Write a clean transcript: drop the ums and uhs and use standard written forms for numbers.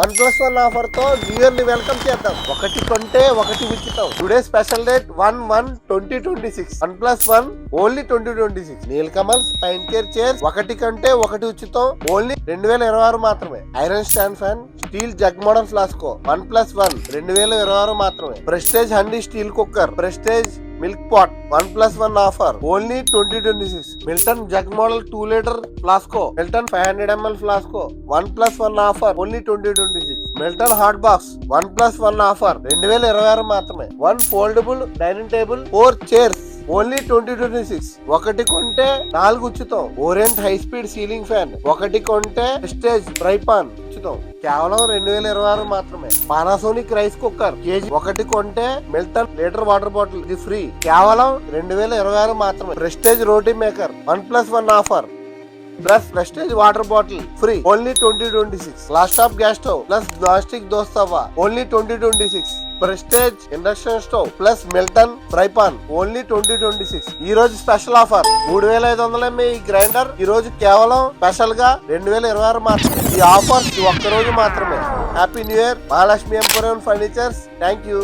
1+1 offer తో new year ని welcome చేద్దాం. ఒకటి కొంటే ఒకటి ఉచితం. Today special date 1/1/2026. 1+1 only 2026. Nilkamal pine care chairs ఒకటి కంటే ఒకటి ఉచితం. ఓన్లీ 2026 మాత్రమే. Iron stand fan, steel jug model ఫ్లాస్కో 1+1 2026 మాత్రమే. Prestige handi steel cooker, Prestige milk pot 1+1 offer only 2026. Milton jug model 2 litre ఫ్లాస్కో, మిల్టన్ 500 ml ఫ్లాస్కో 1+1 offer only 2026. Milton hot box 1+1 offer 2026 మాత్రమే. 1 foldable dining table 4 chairs only 2026. ఒకటి కొంటే 4 ఉచితం. Orient high speed ceiling fan ఒకటి కొంటే ప్రెస్టేజ్ ఫ్రై పాన్ ఉచితం. కేవలం 2026 మాత్రమే. పానాసోనిక్ రైస్ కుక్కర్ కేజీ ఒకటి కొంటే మిల్టన్ లీటర్ వాటర్ బాటిల్ ఇది ఫ్రీ. కేవలం 2026 మాత్రమే. Prestige roti maker 1+1 offer plus Prestige water bottle free only 2026. Last of gas stove plus non stick దోస్తవా only 2026. Prestige induction stove plus Milton fry pan only 2026. ఈ రోజు special offer 3500 mAh ఈ grinder ఈ రోజు కేవలం స్పెషల్ గా 2026 మాత్రమే. ఈ ఆఫర్ ఒక్క రోజు మాత్రమే. Happy new year Mahalakshmi emporium furnitures. Thank you.